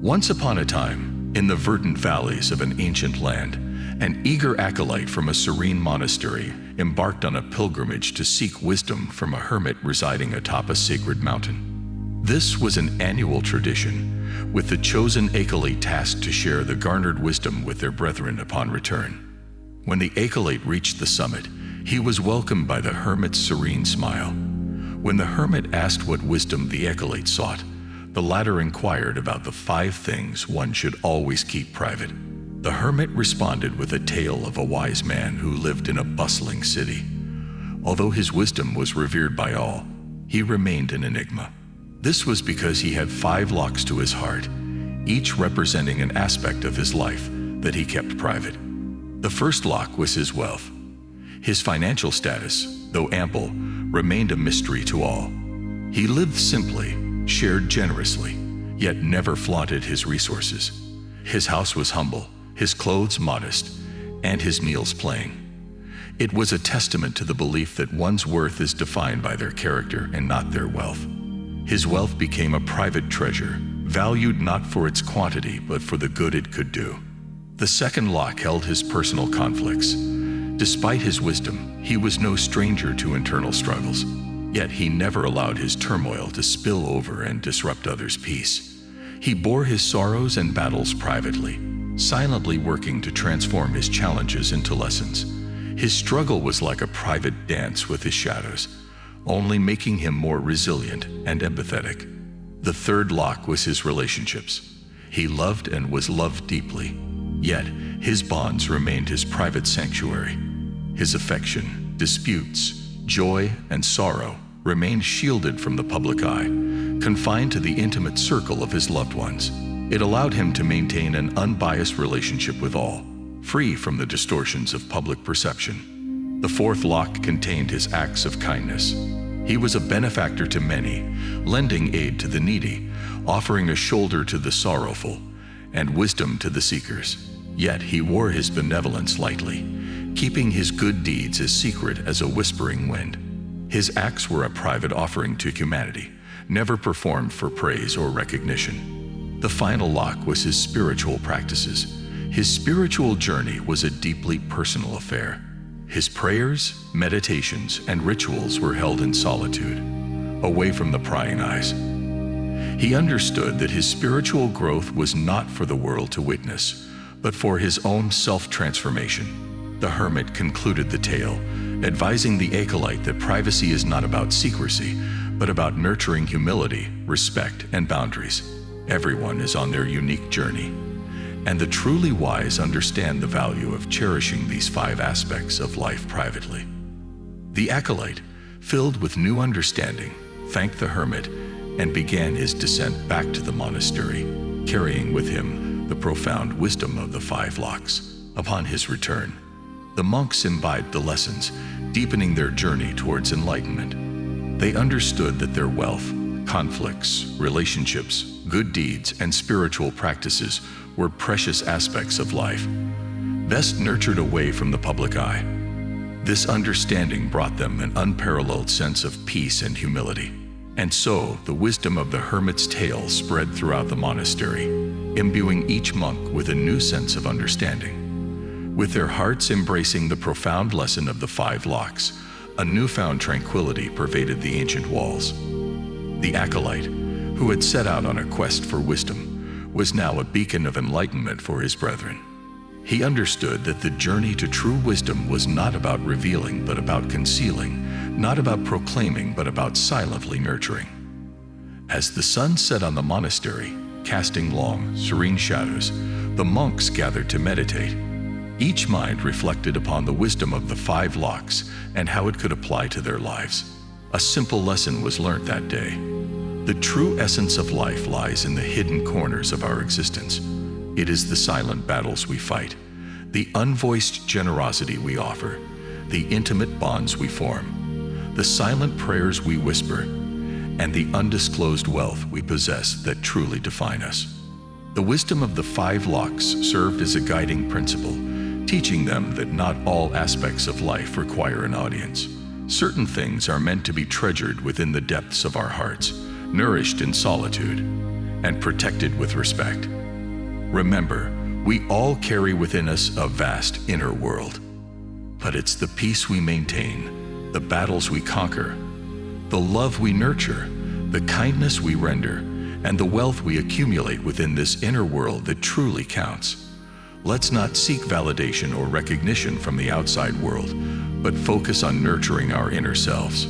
Once upon a time, in the verdant valleys of an ancient land, an eager acolyte from a serene monastery embarked on a pilgrimage to seek wisdom from a hermit residing atop a sacred mountain. This was an annual tradition, with the chosen acolyte tasked to share the garnered wisdom with their brethren upon return. When the acolyte reached the summit, he was welcomed by the hermit's serene smile. When the hermit asked what wisdom the acolyte sought, the latter inquired about the 5 things one should always keep private. The hermit responded with a tale of a wise man who lived in a bustling city. Although his wisdom was revered by all, he remained an enigma. This was because he had 5 locks to his heart, each representing an aspect of his life that he kept private. The first lock was his wealth. His financial status, though ample, remained a mystery to all. He lived simply, shared generously, yet never flaunted his resources. His house was humble, his clothes modest, and his meals plain. It was a testament to the belief that one's worth is defined by their character and not their wealth. His wealth became a private treasure, valued not for its quantity but for the good it could do. The second lock held his personal conflicts. Despite his wisdom, he was no stranger to internal struggles. Yet he never allowed his turmoil to spill over and disrupt others' peace. He bore his sorrows and battles privately, silently working to transform his challenges into lessons. His struggle was like a private dance with his shadows, only making him more resilient and empathetic. The third lock was his relationships. He loved and was loved deeply, yet his bonds remained his private sanctuary. His affection, disputes, joy, and sorrow remained shielded from the public eye, confined to the intimate circle of his loved ones. It allowed him to maintain an unbiased relationship with all, free from the distortions of public perception. The fourth lock contained his acts of kindness. He was a benefactor to many, lending aid to the needy, offering a shoulder to the sorrowful, and wisdom to the seekers. Yet he wore his benevolence lightly, keeping his good deeds as secret as a whispering wind. His acts were a private offering to humanity, never performed for praise or recognition. The final lock was his spiritual practices. His spiritual journey was a deeply personal affair. His prayers, meditations, and rituals were held in solitude, away from the prying eyes. He understood that his spiritual growth was not for the world to witness, but for his own self-transformation. The hermit concluded the tale, advising the acolyte that privacy is not about secrecy, but about nurturing humility, respect, and boundaries. Everyone is on their unique journey, and the truly wise understand the value of cherishing these 5 aspects of life privately. The acolyte, filled with new understanding, thanked the hermit and began his descent back to the monastery, carrying with him the profound wisdom of the 5 locks. Upon his return, the monks imbibed the lessons, deepening their journey towards enlightenment. They understood that their wealth, conflicts, relationships, good deeds, and spiritual practices were precious aspects of life, best nurtured away from the public eye. This understanding brought them an unparalleled sense of peace and humility. And so, the wisdom of the hermit's tale spread throughout the monastery, imbuing each monk with a new sense of understanding. With their hearts embracing the profound lesson of the 5 locks, a newfound tranquility pervaded the ancient walls. The acolyte, who had set out on a quest for wisdom, was now a beacon of enlightenment for his brethren. He understood that the journey to true wisdom was not about revealing but about concealing, not about proclaiming but about silently nurturing. As the sun set on the monastery, casting long, serene shadows, the monks gathered to meditate. Each mind reflected upon the wisdom of the 5 locks and how it could apply to their lives. A simple lesson was learned that day. The true essence of life lies in the hidden corners of our existence. It is the silent battles we fight, the unvoiced generosity we offer, the intimate bonds we form, the silent prayers we whisper, and the undisclosed wealth we possess that truly define us. The wisdom of the 5 locks served as a guiding principle, teaching them that not all aspects of life require an audience. Certain things are meant to be treasured within the depths of our hearts, nourished in solitude. and protected with respect. Remember, we all carry within us a vast inner world. But it's the peace we maintain, the battles we conquer, the love we nurture, the kindness we render, and the wealth we accumulate within this inner world that truly counts. Let's not seek validation or recognition from the outside world, but focus on nurturing our inner selves.